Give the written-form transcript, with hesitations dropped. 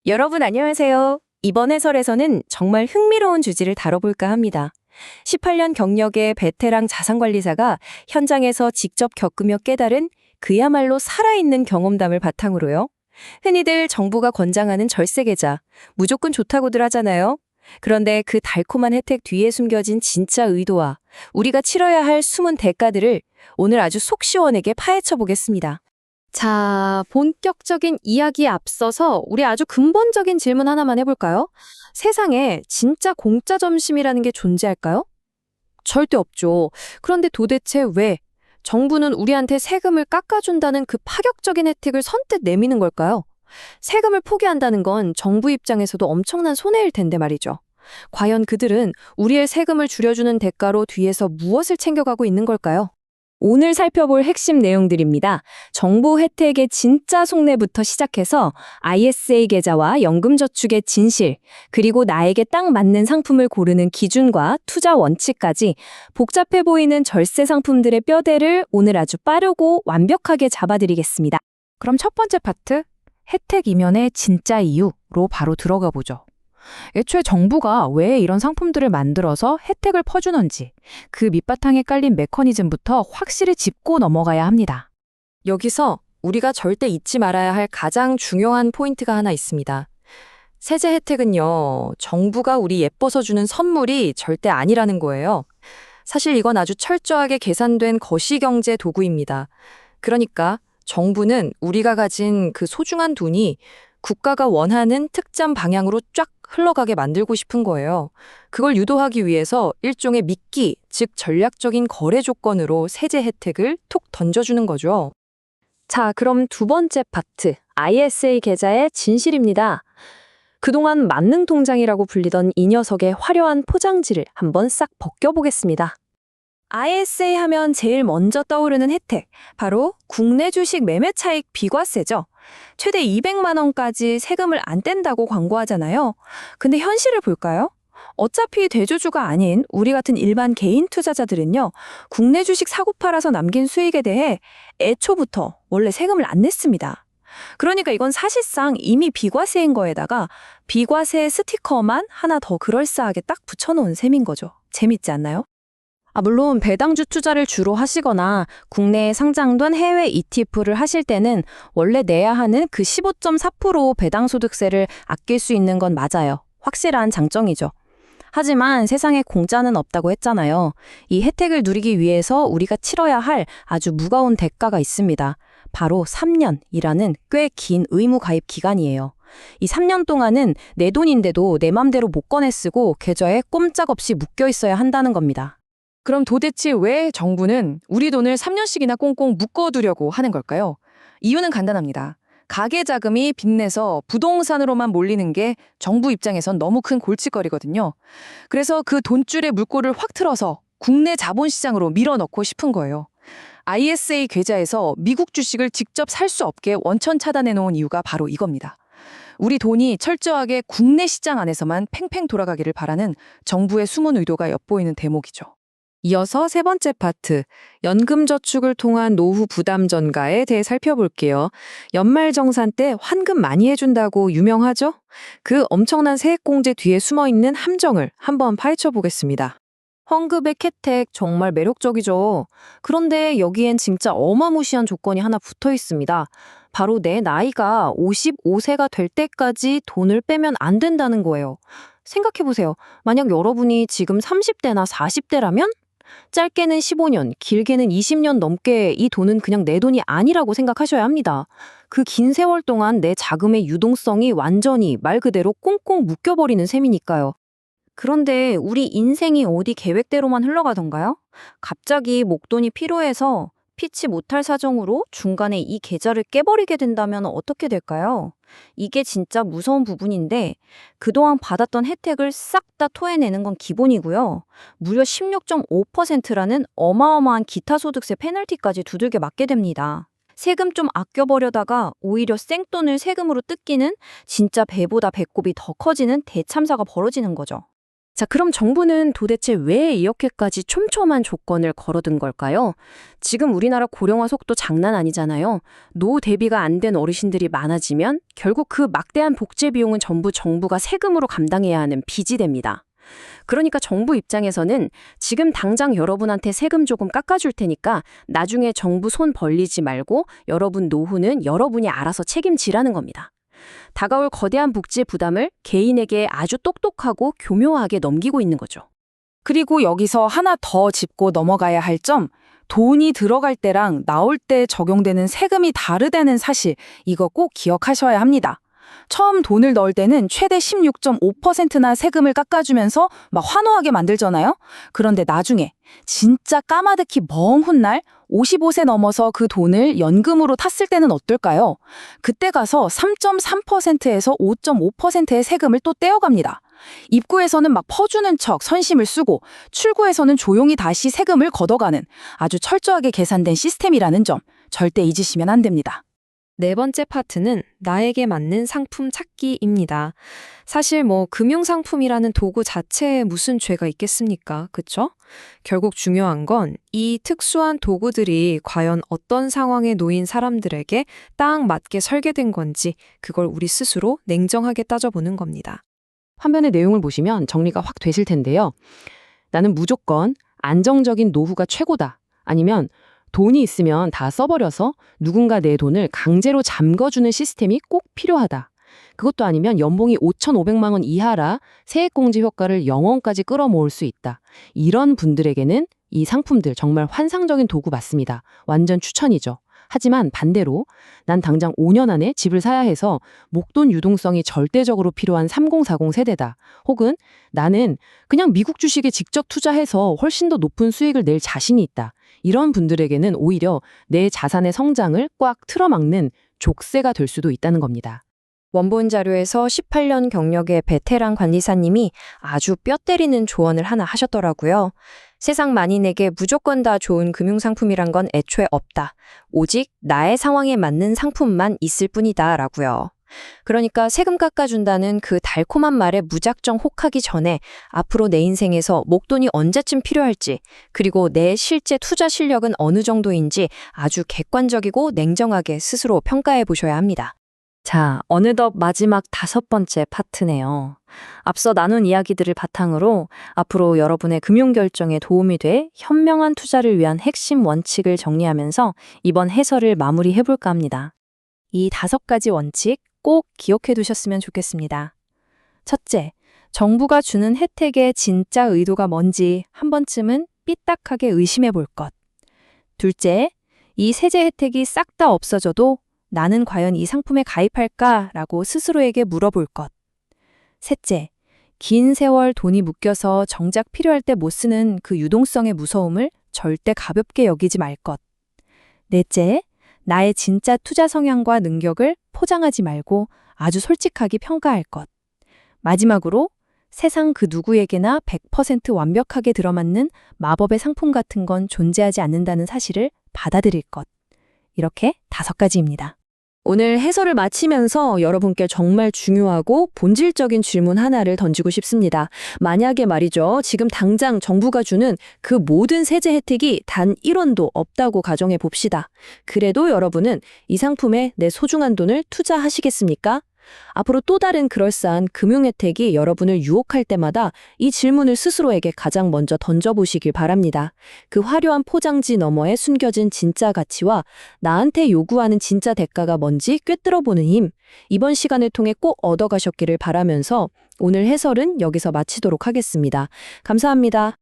여러분 안녕하세요. 이번 해설에서는 정말 흥미로운 주제를 다뤄볼까 합니다. 18년 경력의 베테랑 자산관리사가 현장에서 직접 겪으며 깨달은 그야말로 살아있는 경험담을 바탕으로요. 흔히들 정부가 권장하는 절세계좌, 무조건 좋다고들 하잖아요. 그런데 그 달콤한 혜택 뒤에 숨겨진 진짜 의도와 우리가 치러야 할 숨은 대가들을 오늘 아주 속 시원하게 파헤쳐 보겠습니다. 자, 본격적인 이야기에 앞서서 우리 아주 근본적인 질문 하나만 해볼까요? 세상에 진짜 공짜 점심이라는 게 존재할까요? 절대 없죠. 그런데 도대체 왜 정부는 우리한테 세금을 깎아준다는 그 파격적인 혜택을 선뜻 내미는 걸까요? 세금을 포기한다는 건 정부 입장에서도 엄청난 손해일 텐데 말이죠. 과연 그들은 우리의 세금을 줄여주는 대가로 뒤에서 무엇을 챙겨가고 있는 걸까요? 오늘 살펴볼 핵심 내용들입니다. 정보 혜택의 진짜 속내부터 시작해서 ISA 계좌와 연금저축의 진실, 그리고 나에게 딱 맞는 상품을 고르는 기준과 투자 원칙까지 복잡해 보이는 절세 상품들의 뼈대를 오늘 아주 빠르고 완벽하게 잡아드리겠습니다. 그럼 첫 번째 파트, 혜택 이면의 진짜 이유로 바로 들어가 보죠. 애초에 정부가 왜 이런 상품들을 만들어서 혜택을 퍼주는지 그 밑바탕에 깔린 메커니즘부터 확실히 짚고 넘어가야 합니다. 여기서 우리가 절대 잊지 말아야 할 가장 중요한 포인트가 하나 있습니다. 세제 혜택은요, 정부가 우리 예뻐서 주는 선물이 절대 아니라는 거예요. 사실 이건 아주 철저하게 계산된 거시경제 도구입니다. 그러니까 정부는 우리가 가진 그 소중한 돈이 국가가 원하는 특정 방향으로 쫙 흘러가게 만들고 싶은 거예요. 그걸 유도하기 위해서 일종의 미끼, 즉 전략적인 거래 조건으로 세제 혜택을 톡 던져주는 거죠. 자, 그럼 두 번째 파트, ISA 계좌의 진실입니다. 그동안 만능통장이라고 불리던 이 녀석의 화려한 포장지를 한번 싹 벗겨보겠습니다. ISA 하면 제일 먼저 떠오르는 혜택, 바로 국내 주식 매매 차익 비과세죠. 최대 200만 원까지 세금을 안 뗀다고 광고하잖아요. 근데 현실을 볼까요? 어차피 대주주가 아닌 우리 같은 일반 개인 투자자들은요, 국내 주식 사고 팔아서 남긴 수익에 대해 애초부터 원래 세금을 안 냈습니다. 그러니까 이건 사실상 이미 비과세인 거에다가 비과세 스티커만 하나 더 그럴싸하게 딱 붙여놓은 셈인 거죠. 재밌지 않나요? 물론 배당주 투자를 주로 하시거나 국내에 상장된 해외 ETF를 하실 때는 원래 내야 하는 그 15.4% 배당소득세를 아낄 수 있는 건 맞아요. 확실한 장점이죠. 하지만 세상에 공짜는 없다고 했잖아요. 이 혜택을 누리기 위해서 우리가 치러야 할 아주 무거운 대가가 있습니다. 바로 3년이라는 꽤 긴 의무 가입 기간이에요. 이 3년 동안은 내 돈인데도 내 맘대로 못 꺼내 쓰고 계좌에 꼼짝없이 묶여 있어야 한다는 겁니다. 그럼 도대체 왜 정부는 우리 돈을 3년씩이나 꽁꽁 묶어두려고 하는 걸까요? 이유는 간단합니다. 가계 자금이 빚내서 부동산으로만 몰리는 게 정부 입장에선 너무 큰 골칫거리거든요. 그래서 그 돈줄의 물꼬를 확 틀어서 국내 자본시장으로 밀어넣고 싶은 거예요. ISA 계좌에서 미국 주식을 직접 살 수 없게 원천 차단해 놓은 이유가 바로 이겁니다. 우리 돈이 철저하게 국내 시장 안에서만 팽팽 돌아가기를 바라는 정부의 숨은 의도가 엿보이는 대목이죠. 이어서 세 번째 파트, 연금저축을 통한 노후 부담 전가에 대해 살펴볼게요. 연말정산 때 환급 많이 해준다고 유명하죠? 그 엄청난 세액공제 뒤에 숨어있는 함정을 한번 파헤쳐 보겠습니다. 환급의 혜택 정말 매력적이죠. 그런데 여기엔 진짜 어마무시한 조건이 하나 붙어 있습니다. 바로 내 나이가 55세가 될 때까지 돈을 빼면 안 된다는 거예요. 생각해보세요. 만약 여러분이 지금 30대나 40대라면? 짧게는 15년, 길게는 20년 넘게 이 돈은 그냥 내 돈이 아니라고 생각하셔야 합니다. 그 긴 세월 동안 내 자금의 유동성이 완전히 말 그대로 꽁꽁 묶여버리는 셈이니까요. 그런데 우리 인생이 어디 계획대로만 흘러가던가요? 갑자기 목돈이 필요해서 피치 못할 사정으로 중간에 이 계좌를 깨버리게 된다면 어떻게 될까요? 이게 진짜 무서운 부분인데 그동안 받았던 혜택을 싹 다 토해내는 건 기본이고요. 무려 16.5%라는 어마어마한 기타 소득세 페널티까지 두들겨 맞게 됩니다. 세금 좀 아껴버려다가 오히려 생돈을 세금으로 뜯기는 진짜 배보다 배꼽이 더 커지는 대참사가 벌어지는 거죠. 자, 그럼 정부는 도대체 왜 이렇게까지 촘촘한 조건을 걸어둔 걸까요? 지금 우리나라 고령화 속도 장난 아니잖아요. 노후 대비가 안 된 어르신들이 많아지면 결국 그 막대한 복지 비용은 전부 정부가 세금으로 감당해야 하는 빚이 됩니다. 그러니까 정부 입장에서는 지금 당장 여러분한테 세금 조금 깎아줄 테니까 나중에 정부 손 벌리지 말고 여러분 노후는 여러분이 알아서 책임지라는 겁니다. 다가올 거대한 복지 부담을 개인에게 아주 똑똑하고 교묘하게 넘기고 있는 거죠. 그리고 여기서 하나 더 짚고 넘어가야 할 점, 돈이 들어갈 때랑 나올 때 적용되는 세금이 다르다는 사실, 이거 꼭 기억하셔야 합니다. 처음 돈을 넣을 때는 최대 16.5%나 세금을 깎아주면서 막 환호하게 만들잖아요? 그런데 나중에 진짜 까마득히 먼 훗날 55세 넘어서 그 돈을 연금으로 탔을 때는 어떨까요? 그때 가서 3.3%에서 5.5%의 세금을 또 떼어갑니다. 입구에서는 막 퍼주는 척 선심을 쓰고 출구에서는 조용히 다시 세금을 걷어가는 아주 철저하게 계산된 시스템이라는 점 절대 잊으시면 안 됩니다. 네 번째 파트는 나에게 맞는 상품 찾기입니다. 사실 금융상품이라는 도구 자체에 무슨 죄가 있겠습니까? 그쵸? 결국 중요한 건 이 특수한 도구들이 과연 어떤 상황에 놓인 사람들에게 딱 맞게 설계된 건지 그걸 우리 스스로 냉정하게 따져보는 겁니다. 화면의 내용을 보시면 정리가 확 되실 텐데요. 나는 무조건 안정적인 노후가 최고다. 아니면 돈이 있으면 다 써버려서 누군가 내 돈을 강제로 잠궈주는 시스템이 꼭 필요하다. 그것도 아니면 연봉이 5,500만 원 이하라 세액공제 효과를 0원까지 끌어모을 수 있다. 이런 분들에게는 이 상품들 정말 환상적인 도구 맞습니다. 완전 추천이죠. 하지만 반대로 난 당장 5년 안에 집을 사야 해서 목돈 유동성이 절대적으로 필요한 3040 세대다. 혹은 나는 그냥 미국 주식에 직접 투자해서 훨씬 더 높은 수익을 낼 자신이 있다. 이런 분들에게는 오히려 내 자산의 성장을 꽉 틀어막는 족쇄가 될 수도 있다는 겁니다. 원본 자료에서 18년 경력의 베테랑 관리사님이 아주 뼈 때리는 조언을 하나 하셨더라고요. 세상 만인에게 무조건 다 좋은 금융상품이란 건 애초에 없다. 오직 나의 상황에 맞는 상품만 있을 뿐이다 라고요. 그러니까 세금 깎아준다는 그 달콤한 말에 무작정 혹하기 전에 앞으로 내 인생에서 목돈이 언제쯤 필요할지 그리고 내 실제 투자 실력은 어느 정도인지 아주 객관적이고 냉정하게 스스로 평가해 보셔야 합니다. 자, 어느덧 마지막 5번째 파트네요. 앞서 나눈 이야기들을 바탕으로 앞으로 여러분의 금융 결정에 도움이 돼 현명한 투자를 위한 핵심 원칙을 정리하면서 이번 해설을 마무리해볼까 합니다. 이 5가지 원칙 꼭 기억해 두셨으면 좋겠습니다. 첫째, 정부가 주는 혜택의 진짜 의도가 뭔지 한 번쯤은 삐딱하게 의심해 볼 것. 둘째, 이 세제 혜택이 싹 다 없어져도 나는 과연 이 상품에 가입할까라고 스스로에게 물어볼 것. 셋째, 긴 세월 돈이 묶여서 정작 필요할 때 못 쓰는 그 유동성의 무서움을 절대 가볍게 여기지 말 것. 넷째, 나의 진짜 투자 성향과 능력을 포장하지 말고 아주 솔직하게 평가할 것. 마지막으로 세상 그 누구에게나 100% 완벽하게 들어맞는 마법의 상품 같은 건 존재하지 않는다는 사실을 받아들일 것. 이렇게 5가지입니다. 오늘 해설을 마치면서 여러분께 정말 중요하고 본질적인 질문 하나를 던지고 싶습니다. 만약에 말이죠, 지금 당장 정부가 주는 그 모든 세제 혜택이 단 1원도 없다고 가정해 봅시다. 그래도 여러분은 이 상품에 내 소중한 돈을 투자하시겠습니까? 앞으로 또 다른 그럴싸한 금융 혜택이 여러분을 유혹할 때마다 이 질문을 스스로에게 가장 먼저 던져보시길 바랍니다. 그 화려한 포장지 너머에 숨겨진 진짜 가치와 나한테 요구하는 진짜 대가가 뭔지 꿰뚫어보는 힘, 이번 시간을 통해 꼭 얻어가셨기를 바라면서 오늘 해설은 여기서 마치도록 하겠습니다. 감사합니다.